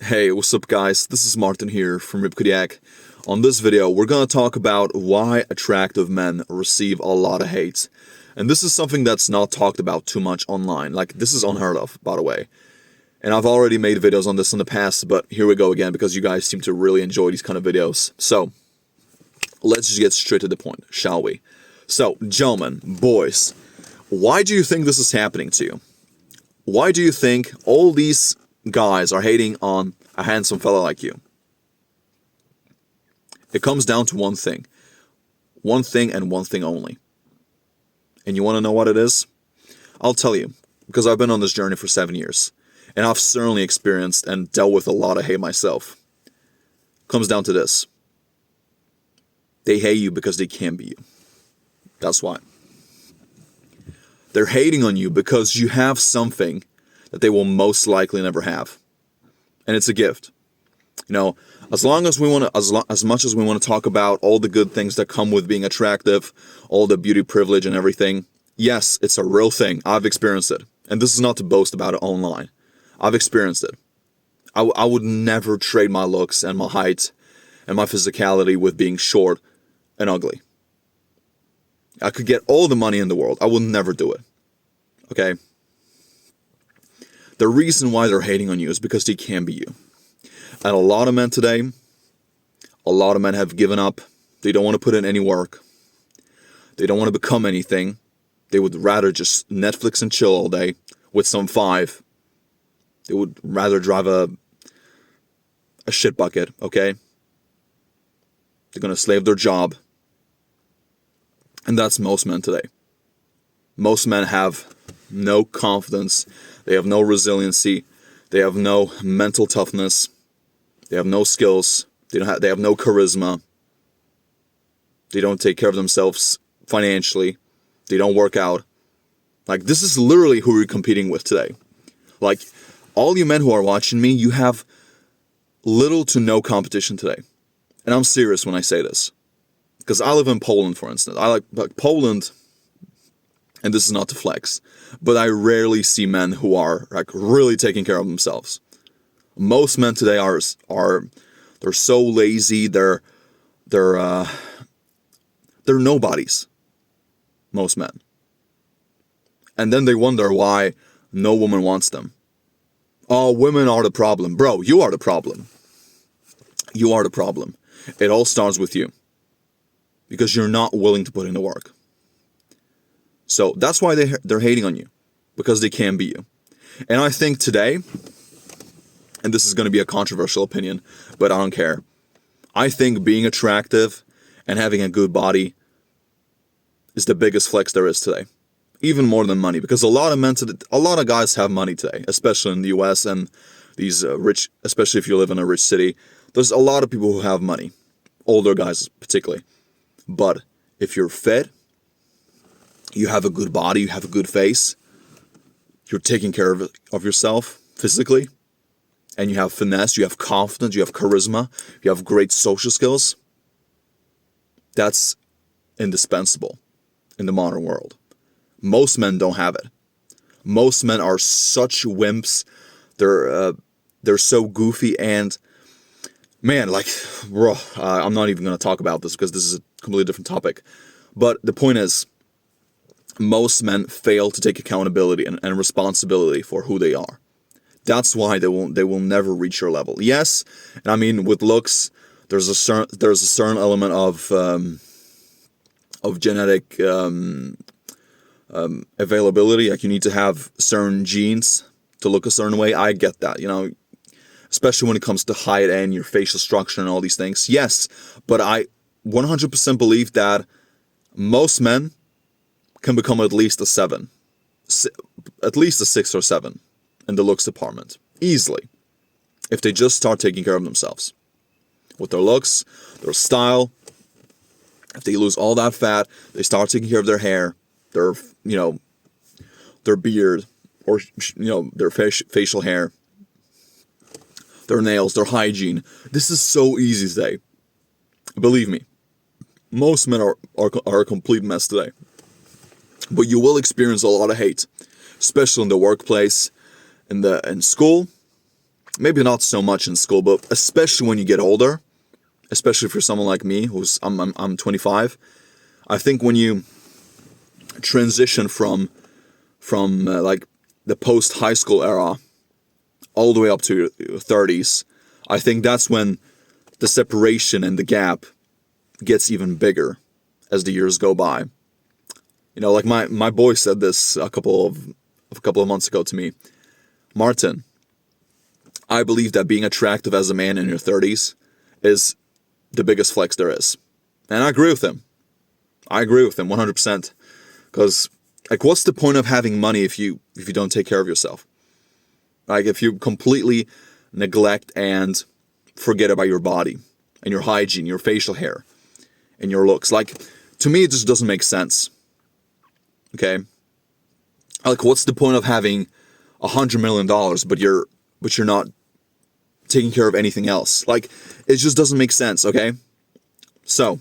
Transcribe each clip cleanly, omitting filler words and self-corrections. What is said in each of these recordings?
Hey, what's up guys? This is Martin here from Rip. On this video, we're gonna talk about why attractive men receive a lot of hate. And this is something that's not talked about too much online. Like, this is unheard of, by the way. And I've already made videos on this in the past, but here we go again because you guys seem to really enjoy these kind of videos. So, let's just get straight to the point, shall we? So, gentlemen, boys, why do you think this is happening to you? Why do you think all these guys are hating on a handsome fella like you? It comes down to one thing. One thing and one thing only. And you want to know what it is? I'll tell you, because I've been on this journey for 7 years, and I've certainly experienced and dealt with a lot of hate myself. It comes down to this. They hate you because they can't be you. That's why. They're hating on you because you have something that they will most likely never have. And it's a gift. You know, as much as we want to talk about all the good things that come with being attractive, all the beauty privilege and everything, yes, it's a real thing. I've experienced it. And this is not to boast about it online. I've experienced it. I would never trade my looks and my height and my physicality with being short and ugly. I could get all the money in the world. I will never do it. Okay? The reason why they're hating on you is because they can't be you. And a lot of men today, a lot of men have given up. They don't want to put in any work. They don't want to become anything. They would rather just Netflix and chill all day with some five. They would rather drive a shit bucket, okay? They're going to slave their job. And that's most men today. Most men have no confidence. They have no resiliency. They have no mental toughness. They have no skills. They have no charisma. They don't take care of themselves financially. They don't work out. Like, this is literally who we're competing with today. Like, all you men who are watching me, you have little to no competition today. And I'm serious when I say this. Because I live in Poland, for instance. I like Poland, and this is not to flex, but I rarely see men who are like really taking care of themselves. Most men today are they're so lazy. They're nobodies. Most men, and then they wonder why no woman wants them. Oh, women are the problem, bro. You are the problem. You are the problem. It all starts with you. Because you're not willing to put in the work. So that's why they're hating on you. Because they can't be you. And I think today, and this is going to be a controversial opinion, but I don't care. I think being attractive and having a good body is the biggest flex there is today. Even more than money. Because a lot of guys have money today. Especially in the US and these rich, especially if you live in a rich city. There's a lot of people who have money. Older guys particularly. But if you're fit, you have a good body, you have a good face, you're taking care of yourself physically, and you have finesse, you have confidence, you have charisma, you have great social skills, that's indispensable in the modern world. Most men don't have it. Most men are such wimps. They're so goofy and man, like, bro, I'm not even going to talk about this because this is a completely different topic. But the point is, most men fail to take accountability and responsibility for who they are. That's why they will never reach your level. Yes, and I mean with looks, there's a certain element of genetic availability. Like, you need to have certain genes to look a certain way. I get that, you know. Especially when it comes to height and your facial structure and all these things. Yes, but I 100% believe that most men can become at least a 7. At least a 6 or 7 in the looks department. Easily. If they just start taking care of themselves. With their looks, their style. If they lose all that fat, they start taking care of their hair, their beard, or, their facial hair. Their nails, their hygiene. This is so easy today. Believe me, most men are a complete mess today. But you will experience a lot of hate, especially in the workplace, in school, maybe not so much in school, but especially when you get older, especially for someone like me, I'm 25. I think when you transition from like the post high school era all the way up to your 30s, I think that's when the separation and the gap gets even bigger as the years go by. You know, like my boy said this a couple of months ago to me. Martin, I believe that being attractive as a man in your 30s is the biggest flex there is. And I agree with him. I agree with him 100%. Because, like, what's the point of having money if you don't take care of yourself? Like, if you completely neglect and forget about your body and your hygiene, your facial hair, and your looks. Like, to me, it just doesn't make sense. Okay? Like, what's the point of having $100 million, but you're not taking care of anything else? Like, it just doesn't make sense, okay? So,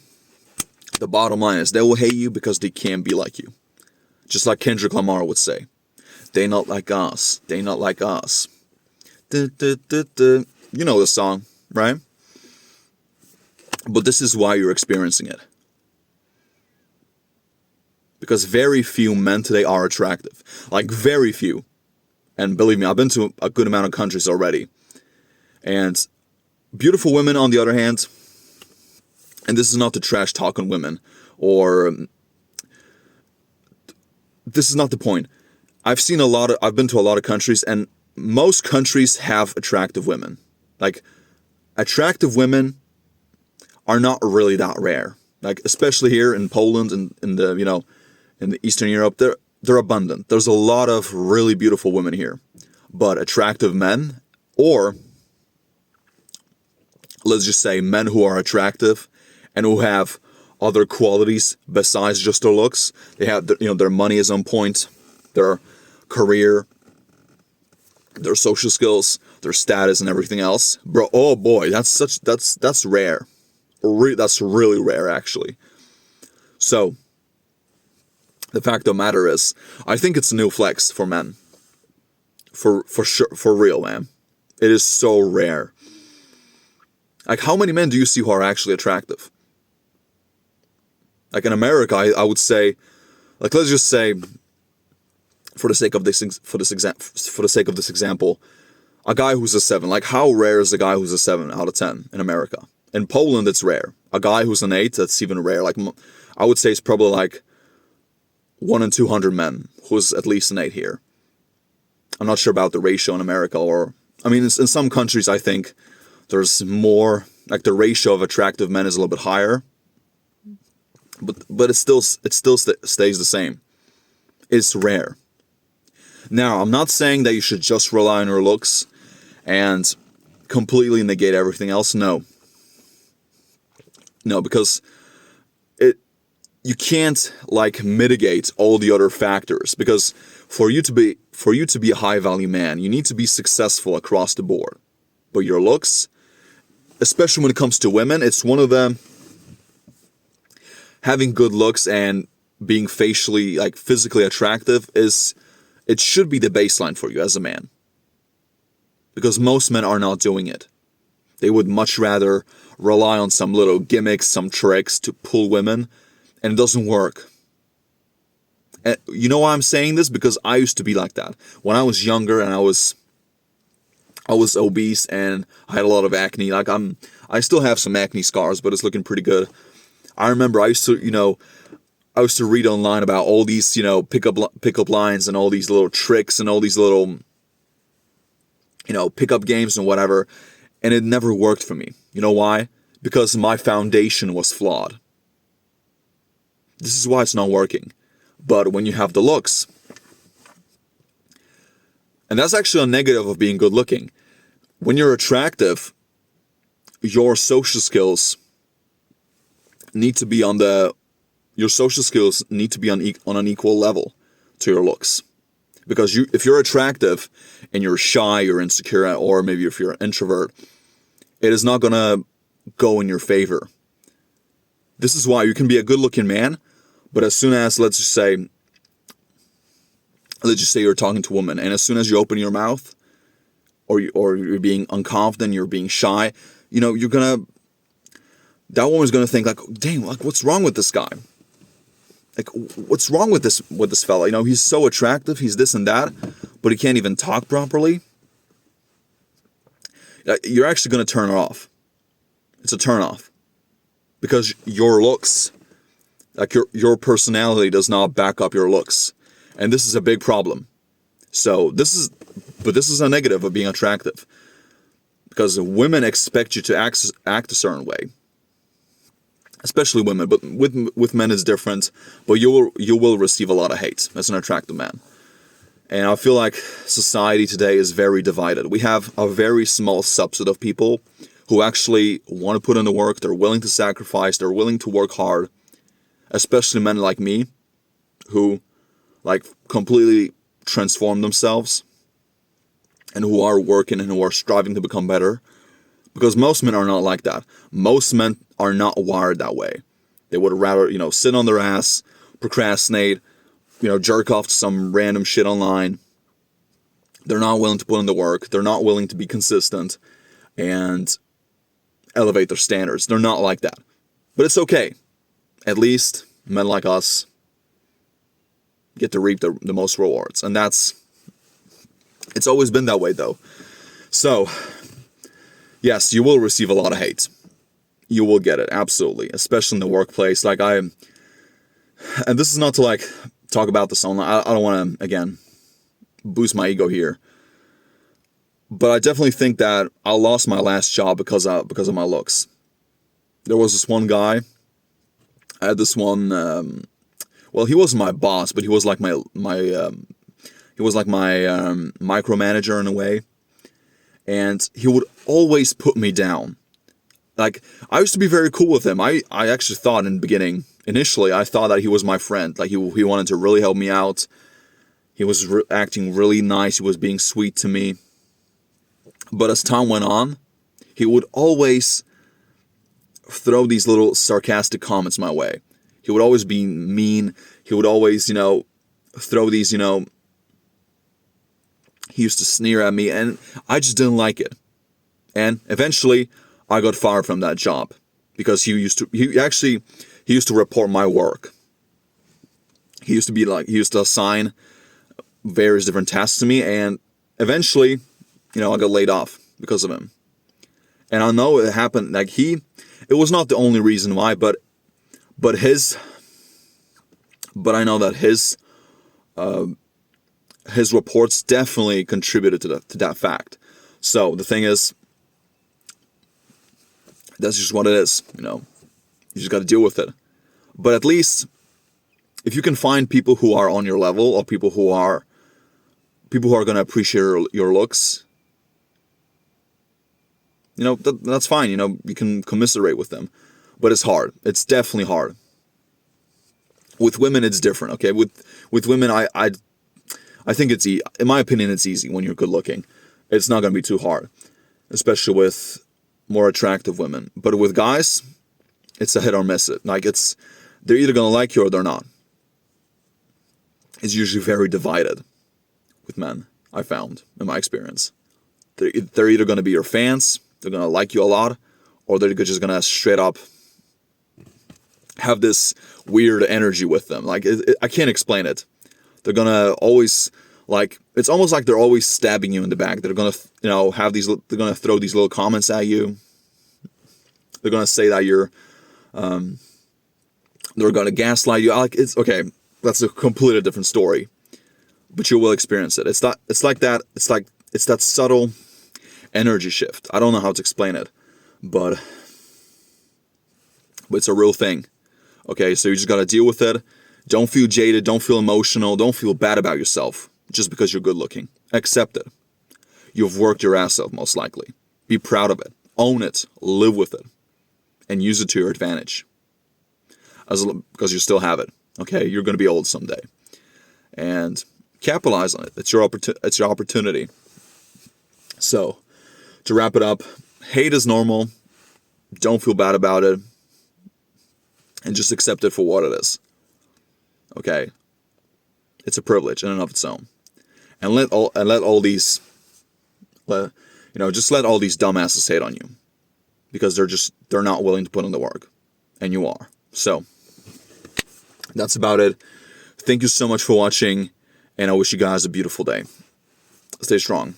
the bottom line is, they will hate you because they can't be like you. Just like Kendrick Lamar would say. They not like us. They not like us. You know the song, right? But this is why you're experiencing it. Because very few men today are attractive. Like, very few. And believe me, I've been to a good amount of countries already. And beautiful women, on the other hand, and this is not to trash talk on women, or this is not the point. I've been to a lot of countries, and most countries have attractive women. Like, attractive women are not really that rare. Like, especially here in Poland and in the Eastern Europe, they're abundant. There's a lot of really beautiful women here. But attractive men, or let's just say men who are attractive and who have other qualities besides just their looks. They have, their money is on point, their career, their social skills, their status, and everything else. Bro, oh boy, that's rare. That's really rare, actually. So, the fact of the matter is, I think it's a new flex for men. For sure, for real, man. It is so rare. Like, how many men do you see who are actually attractive? Like, in America, I would say, like, let's just say, for the sake of this example, a guy who's a 7. Like, how rare is a guy who's a 7 out of 10 in America? In Poland, it's rare. A guy who's an 8, that's even rare. Like, I would say it's probably like 1 in 200 men who's at least an 8 here. I'm not sure about the ratio in America, or, I mean, in some countries, I think there's more, like, the ratio of attractive men is a little bit higher. But it still stays the same. It's rare. Now, I'm not saying that you should just rely on your looks and completely negate everything else. No, because you can't, like, mitigate all the other factors. Because for you to be a high value man, you need to be successful across the board. But your looks, especially when it comes to women, it's one of the, having good looks and being physically attractive it should be the baseline for you as a man. Because most men are not doing it. They would much rather rely on some little gimmicks, some tricks to pull women, and it doesn't work. And you know why I'm saying this? Because I used to be like that. When I was younger and I was obese and I had a lot of acne. Like, I still have some acne scars, but it's looking pretty good. I remember I used to read online about all these, pickup lines and all these little tricks and all these little, pickup games and whatever, and it never worked for me. You know why? Because my foundation was flawed. This is why it's not working. But when you have the looks, and that's actually a negative of being good looking. When you're attractive, your social skills need to be on an equal level to your looks. Because if you're attractive and you're shy, you're insecure, or maybe if you're an introvert, it is not gonna go in your favor. This is why you can be a good-looking man, but as soon as, let's just say you're talking to a woman, and as soon as you open your mouth, or you're being unconfident, you're being shy, that woman's gonna think like, dang, like what's wrong with this guy? Like what's wrong with this fella? He's so attractive, he's this and that, but he can't even talk properly. You're actually gonna turn her off. It's a turn off. Because your looks, like your personality does not back up your looks. And this is a big problem. So this is a negative of being attractive. Because women expect you to act a certain way. Especially women, but with men it's different. But you will receive a lot of hate as an attractive man. And I feel like society today is very divided. We have a very small subset of people who actually want to put in the work, they're willing to sacrifice, they're willing to work hard, especially men like me, who like completely transform themselves and who are working and who are striving to become better. Because most men are not like that. Most men are not wired that way. They would rather, sit on their ass, procrastinate, jerk off to some random shit online. They're not willing to put in the work. They're not willing to be consistent and elevate their standards. They're not like that. But it's okay. At least men like us get to reap the most rewards. And it's always been that way though. So, yes, you will receive a lot of hate. You will get it, absolutely. Especially in the workplace. And this is not to talk about this online. I don't want to, again, boost my ego here. But I definitely think that I lost my last job because of my looks. There was this one guy. I had this one. Well, he wasn't my boss, but he was like my micromanager in a way. And he would always put me down. Like, I used to be very cool with him. I actually thought in the beginning, initially, I thought that he was my friend. Like, he wanted to really help me out. He was acting really nice. He was being sweet to me. But as time went on, he would always throw these little sarcastic comments my way. He would always be mean. He would always, throw these, he used to sneer at me, and I just didn't like it. And eventually, I got fired from that job because he used to report my work. He used to assign various different tasks to me, and eventually, I got laid off because of him. And I know it happened, it was not the only reason why, but I know that his reports definitely contributed to that fact. So the thing is, that's just what it is, You just got to deal with it. But at least, if you can find people who are on your level, or people who are going to appreciate your looks, that's fine. You can commiserate with them. But it's hard. It's definitely hard. With women, it's different. Okay, with women, I think it's in my opinion, it's easy when you're good looking. It's not going to be too hard, especially with more attractive women. But with guys, it's a hit or miss it. They're either going to like you or they're not. It's usually very divided with men, I found, in my experience. They're either going to be your fans, they're going to like you a lot, or they're just going to straight up have this weird energy with them. I can't explain it. They're going to always, it's almost like they're always stabbing you in the back. They're going to, they're going to throw these little comments at you. They're going to say that they're going to gaslight you. It's okay. That's a completely different story, but you will experience it. It's like that subtle energy shift. I don't know how to explain it, but it's a real thing. Okay, so you just got to deal with it. Don't feel jaded. Don't feel emotional. Don't feel bad about yourself just because you're good looking. Accept it. You've worked your ass off, most likely. Be proud of it. Own it. Live with it. And use it to your advantage. Because you still have it. Okay, you're going to be old someday. And capitalize on it. It's your opportunity. So, to wrap it up, hate is normal. Don't feel bad about it. And just accept it for what it is. Okay? It's a privilege in and of its own. And let all these Just let all these dumbasses hate on you. Because they're not willing to put in the work. And you are. So, that's about it. Thank you so much for watching. And I wish you guys a beautiful day. Stay strong.